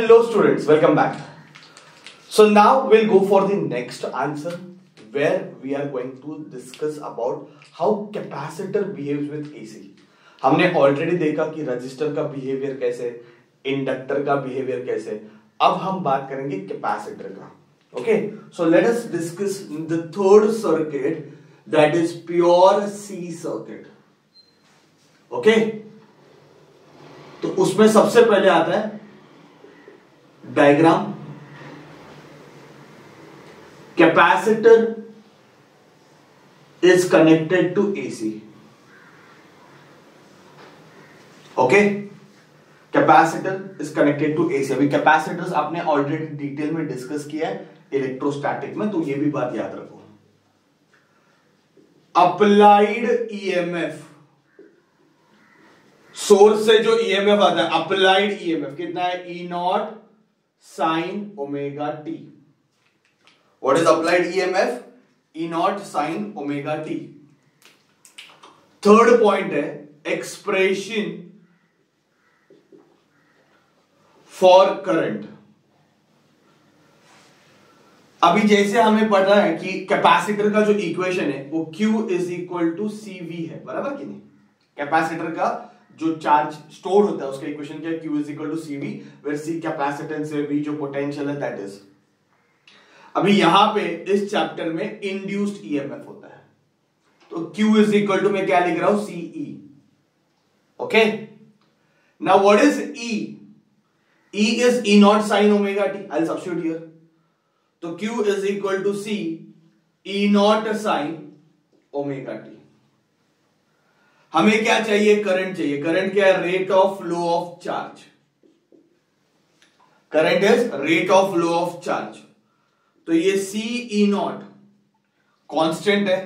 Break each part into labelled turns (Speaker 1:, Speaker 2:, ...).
Speaker 1: Hello students, welcome back. So now we'll go for the next answer where we are going to discuss about how capacitor behaves with AC. हमने already देखा कि register का behaviour कैसे, inductor का behaviour कैसे. अब हम बात करेंगे कैपेसिटर का. Okay, so let us discuss the third circuit that is pure C circuit. Okay, तो उसमें सबसे पहले आता है diagram. Capacitor is connected to AC. Okay, capacitor is connected to AC. अभी कैपेसिटर्स आपने ऑलरेडी डिटेल में डिस्कस किया है इलेक्ट्रोस्टैटिक में, तो ये भी बात याद रखो. अप्लाइड ईएमएफ, सोर्स से जो ईएमएफ आता है, अप्लाइड ईएमएफ कितना है? E naught sine omega T. What is applied EMF? E naught sine omega T. Third point है एक्सप्रेशन फॉर करंट. अभी जैसे हमें पता है कि कैपेसिटर का जो इक्वेशन है वो Q is equal to CV है, बराबर कि नहीं? कैपेसिटर का जो चार्ज स्टोर होता है उसका इक्वेशन क्या है? Q is equal to CV, where C capacitance है, V जो पोटेंशियल है दैट इज. अभी यहां पे इस चैप्टर में इंड्यूस्ड ईएमएफ होता है, तो Q इज इक्वल टू मैं क्या लिख रहा हूं? CE. Okay, now what is E? E is E naught sin omega t. I'll substitute here. तो Q is equal to C E naught sin omega t. हमें क्या चाहिए? करंट चाहिए. करंट क्या है? Rate of flow of charge. Current is rate of flow of charge. तो ये C E naught constant है.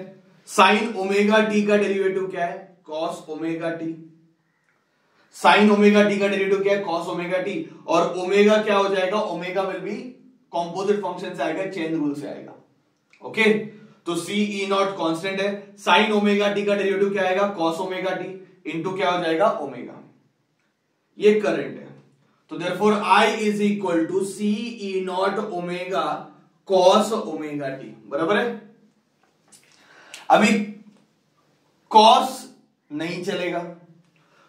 Speaker 1: साइन ओमेगा टी का डेरिवेटिव क्या है? Cos omega T. Sign omega T का डेरिवेटिव क्या है? Cos omega T. और ओमेगा क्या हो जाएगा? Omega will be composite function से आएगा, चेन रूल से आएगा. ओके, तो सी ई नॉट कांस्टेंट है. साइन ओमेगा टी का डेरिवेटिव क्या आएगा? कॉस ओमेगा टी इंटू क्या हो जाएगा? ओमेगा. ये करंट है. तो therefore I is equal to C E naught omega cos omega t. बराबर है. अभी कॉस नहीं चलेगा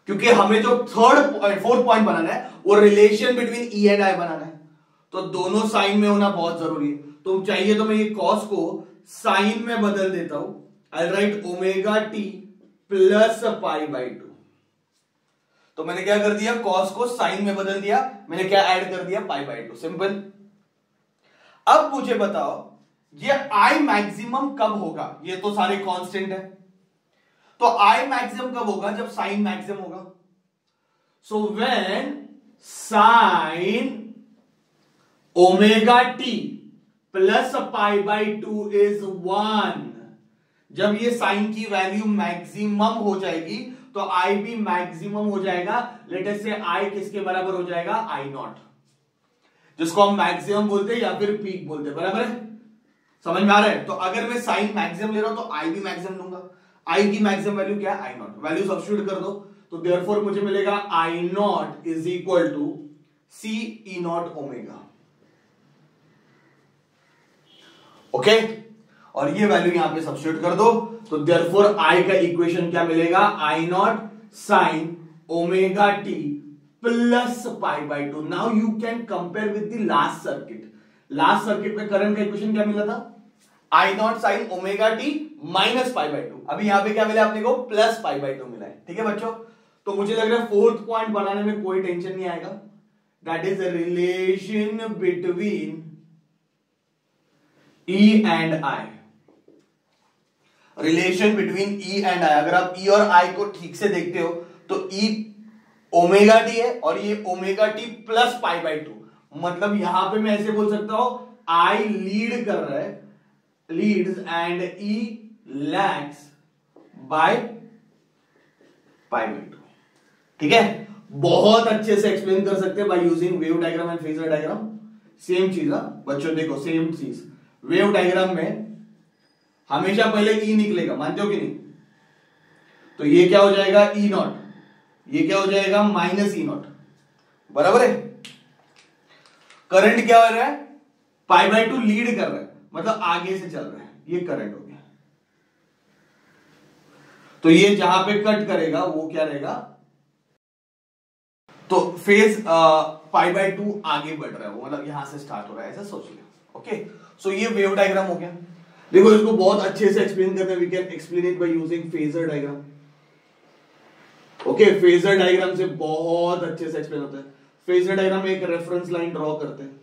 Speaker 1: क्योंकि हमें जो फोर्थ पॉइंट बनाना है वो relation between E and I बनाना है, तो दोनों साइन में होना बहुत जरूरी है. तो चाहिए तो मैं ये कॉस को साइन में बदल देता हूं. I write omega T plus pi by 2. तो मैंने क्या कर दिया? कॉस को साइन में बदल दिया. मैंने क्या ऐड कर दिया? पाई बाई 2. सिंपल. अब मुझे बताओ ये आई मैक्सिमम कब होगा? ये तो सारे कांस्टेंट है, तो आई मैक्सिमम कब होगा? जब साइन मैक्सिमम होगा. So when sign omega T plus pi by 2 is 1, जब ये साइन की वैल्यू मैक्सिमम हो जाएगी तो आई भी मैक्सिमम हो जाएगा. लेट अस से आई किसके बराबर हो जाएगा? आई नॉट, जिसको हम मैक्सिमम बोलते हैं या फिर पीक बोलते हैं. बराबर है? समझ में आ रहा है? तो अगर मैं साइन मैक्सिमम ले रहा हूं तो आई भी मैक्सिमम लूंगा. आई की मैक्सिमम वैल्यू क्या है? आई नॉट. वैल्यू सब्स्टिट्यूट कर दो, तो देयरफॉर मुझे मिलेगा I naught is equal to C E naught omega. Okay, और ये वैल्यू यहां पे सब्स्टिट्यूट कर दो, तो देयरफॉर आई का इक्वेशन क्या मिलेगा? I naught sine omega T plus pi by 2. Now you can compare with the last circuit. Last circuit में करंट का इक्वेशन क्या मिला था? I naught sine omega T minus pi by 2. अभी यहां पे क्या मिला अपने को? प्लस पाई बाई 2 मिला है. ठीक है बच्चों, तो मुझे लग रहा है फोर्थ पॉइंट बनाने में कोई टेंशन नहीं आएगा. That is relation between E and I. Relation between E and आई. अगर आप ई और आई को ठीक से देखते हो तो ई ओमेगा टी है और ये omega T plus pi by 2. मतलब यहां पे मैं ऐसे बोल सकता हूं आई लीड कर रहा है, leads and E lags by pi by 2. ठीक है, बहुत अच्छे से एक्सप्लेन कर सकते हैं by using wave diagram and phasor diagram. Same चीज है बच्चों, देखो सेम चीज. वेव डायग्राम में हमेशा पहले ई निकलेगा, मानते हो कि नहीं? तो ये क्या हो जाएगा? ई नॉट. ये क्या हो जाएगा? Minus E not. बराबर है? करंट क्या हो रहा है, पाई बाय 2 लीड कर रहा है, मतलब आगे से चल रहा है, ये करंट हो गया। तो ये जहां पे कट करेगा वो क्या रहेगा, तो फेज पाई बाय 2 आगे बढ़ रहा है वो, मतलब यहां से स्टार्ट हो रहा है, ऐसा सोच लिया। ओके, सो ये वेव डायग्राम हो गया। देखो इसको बहुत अच्छे से एक्सप्लेन करना है, we can explain it by using phasor diagram. Okay, phasor diagram से बहुत अच्छे से एक्सप्लेन होता है। फेजर डायग्राम में एक रेफरेंस लाइन ड्रॉ करते हैं,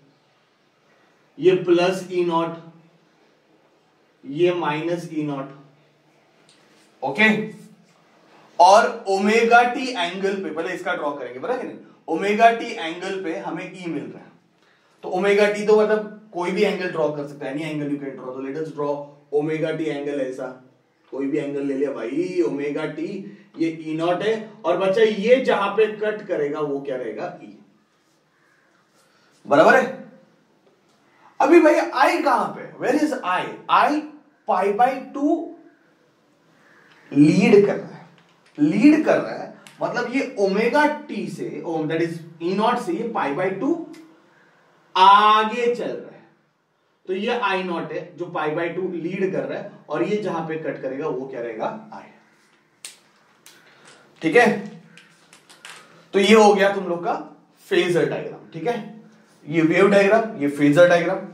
Speaker 1: ये प्लस ई नॉट, ये माइनस ई नॉट। ओके, और ओमेगा टी एंगल पे, पहले इसका ड्रॉ करेंगे बराबर नहीं, ओमेगा टी एंगल पे हमें ई मिल रहा है। तो ओमेगा टी तो मतलब कोई भी एंगल ड्रॉ कर सकता है, any angle you can draw. तो let us draw omega T angle, ऐसा कोई भी एंगल ले लिया भाई, ओमेगा टी, ये ई नॉट है, और बच्चा ये जहां पे कट करेगा वो क्या रहेगा, ई, बराबर है। अभी भाई आई कहां पे, where is I, I pi by 2 lead कर रहा है, लीड कर रहा है, मतलब ये ओमेगा टी से, दैट इज ई नॉट से ये पाई बाय 2 आगे चल रहा है। तो ये आई नॉट है जो पाई बाय 2 लीड कर रहा है, और ये जहां पे कट करेगा वो क्या रहेगा, आई। ठीक है, तो ये हो गया तुम लोग का फेजर डायग्राम। ठीक है, ये वेव डायग्राम, ये phasor diagram.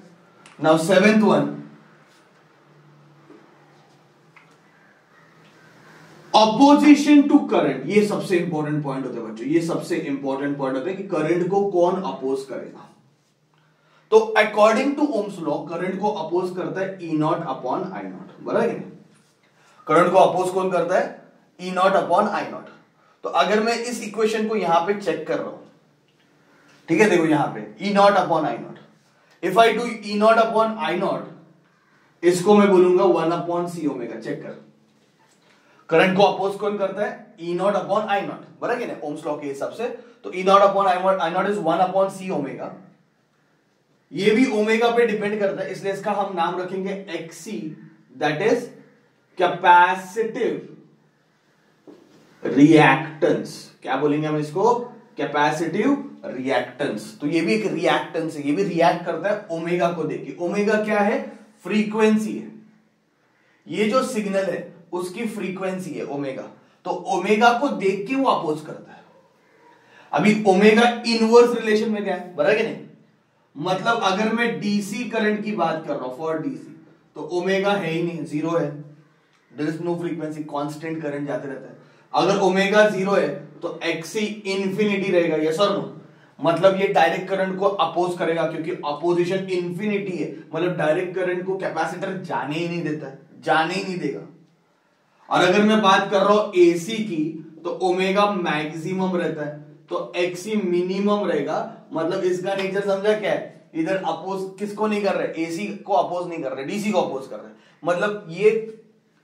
Speaker 1: Now 7th one, opposition to current. ये सबसे इंपॉर्टेंट पॉइंट होता है बच्चों, ये सबसे इंपॉर्टेंट पॉइंट होता है कि करंट को कौन अपोज करेगा। तो according to Ohm's law current को अपोज करता है E naught upon I naught, बराबर है। करंट को अपोज कौन करता है, E naught upon I naught. तो अगर मैं इस इक्वेशन को यहां पे चेक कर रहा हूं, ठीक है, देखो यहां पे E naught upon I naught, if I do E naught upon I naught, इसको मैं बोलूंगा 1 अपॉन सी ओमेगा। चेक कर, करंट को अपोज कौन करता है, E naught upon I naught, बराबर है ना, ओम्स लॉ के हिसाब से। तो E naught upon I naught is 1 upon C omega. ये भी ओमेगा पे डिपेंड करता है, इसलिए इसका हम नाम रखेंगे XC, that is capacitive reactance. क्या बोलेंगे हम इसको, कैपेसिटिव रिएक्टेंस। तो ये भी एक रिएक्टेंस है, ये भी रिएक्ट करता है ओमेगा को देख के। ओमेगा क्या है, फ्रीक्वेंसी है, ये जो सिग्नल है उसकी फ्रीक्वेंसी है ओमेगा। तो ओमेगा को देख के वो अपोज करता है। अभी ओमेगा इनवर्स रिलेशन में क्या है, बराबर है नहीं, मतलब अगर मैं डीसी करंट की बात कर रहा हूं फॉर डीसी, तो ओमेगा है ही नहीं, जीरो है, there is no frequency, constant current जाते रहता है। अगर ओमेगा जीरो है तो एक्सी इंफिनिटी रहेगा, यस और नो, मतलब ये डायरेक्ट करंट को अपोज करेगा, क्योंकि अपोजिशन इंफिनिटी है, मतलब डायरेक्ट करंट को कैपेसिटर जाने ही नहीं देता है, जाने ही नहीं देगा। और अगर मैं बात कर रहा हूं एसी की, तो ओमेगा मैक्सिमम रहता है, तो एक्सी मिनिमम रहेगा, मतलब इसका नेचर समझा क्या है, इधर अपोज किसको नहीं कर रहे, एसी को अपोज नहीं कर रहे, डीसी को अपोज कर रहे हैं। मतलब ये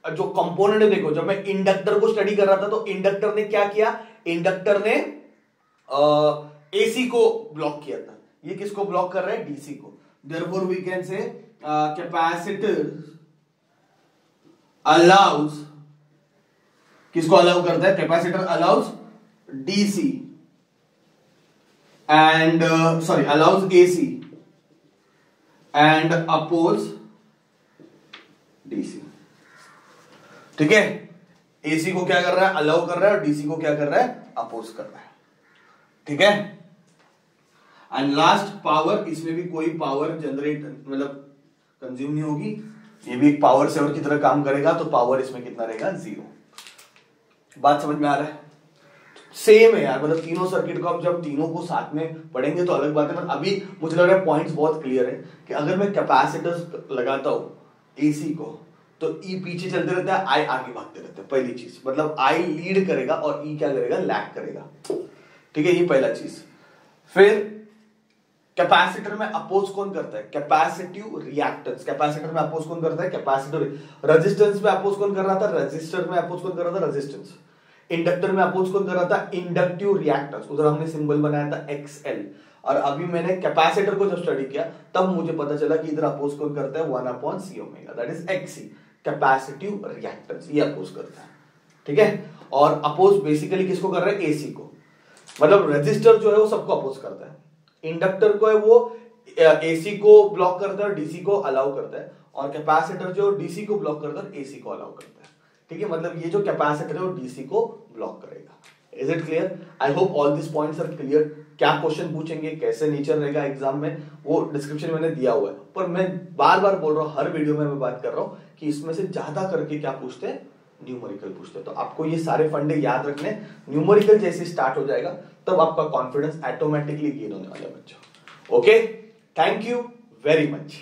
Speaker 1: जो कंपोनेंट है, देखो जब मैं इंडक्टर को स्टडी कर रहा था तो इंडक्टर ने क्या किया, इंडक्टर ने एसी को ब्लॉक किया था, ये किसको ब्लॉक कर रहा है, डीसी को। Therefore we can say capacitor allows, किसको अलाउ करता है, capacitor allows DC and allows AC and oppose DC। ठीक है, AC को क्या कर रहा है, अलाउ कर रहा है, और DC को क्या कर रहा है, अपोज कर रहा है। ठीक है, एंड लास्ट पावर, इसमें भी कोई पावर जनरेट मतलब कंज्यूम नहीं होगी, ये भी एक पावर सेवर की तरह काम करेगा, तो पावर इसमें कितना रहेगा, 0। बात समझ में आ रहा है, सेम है यार, मतलब तीनों सर्किट को अब जब तीनों को साथ में पढ़ेंगे तो अलग बात है, पर अभी मुझे लग रहा है पॉइंट्स बहुत क्लियर है कि अगर मैं कैपेसिटर्स लगाता हूं एसी को, तो ई पीछे चलते रहता है, आई आगे भागते रहते हैं, पहली चीज, मतलब आई लीड करेगा और ई क्या करेगा, लैग करेगा। ठीक है, ये पहला चीज। फिर कैपेसिटर में अपोज कौन करता है, कैपेसिटिव रिएक्टेंस। कैपेसिटर में अपोज कौन करता है, कैपेसिटिव। रेजिस्टेंस में अपोज कौन कर रहा था, रजिस्टर में अपोज कौन कर रहा था, रेजिस्टेंस। इंडक्टर में अपोज कौन कर रहा था, इंडक्टिव रिएक्टेंस, उधर हमने सिंबल बनाया था XL। और अभी मैंने कैपेसिटर को जब स्टडी किया तब मुझे पता चला कि इधर अपोज कौन करता है, 1 upon C omega, that is XC, capacitive reactance, ये अपोज करता है। ठीक है, और अपोज बेसिकली किसको कर रहा है, एसी को, मतलब रेजिस्टर जो है वो सबको अपोज करता है। इंडक्टर को है वो एसी को ब्लॉक करता है और डीसी को अलाउ करता है, और कैपेसिटर जो डीसी को ब्लॉक करता है और एसी को अलाउ करता है। ठीक है, मतलब ये जो कैपेसिटर है वो डीसी को ब्लॉक करेगा। Is it clear? I hope all this points are clear. क्या क्वेश्चन पूछेंगे, कैसे नेचर रहेगा एग्जाम में, वो डिस्क्रिप्शन में मैंने दिया हुआ है। पर मैं बार बार बोल रहा हूं, हर वीडियो में मैं बात कर रहा हूं कि इसमें से ज्यादा करके क्या पूछते हैं, न्यूमेरिकल पूछते हैं। तो आपको ये सारे फंडे याद रखने, न्यूमेरिकल जैसे स्टार्ट हो जाएगा तब आपका कॉन्फिडेंस ऑटोमेटिकली गेन होने वाला है बच्चों। Okay, thank you very much.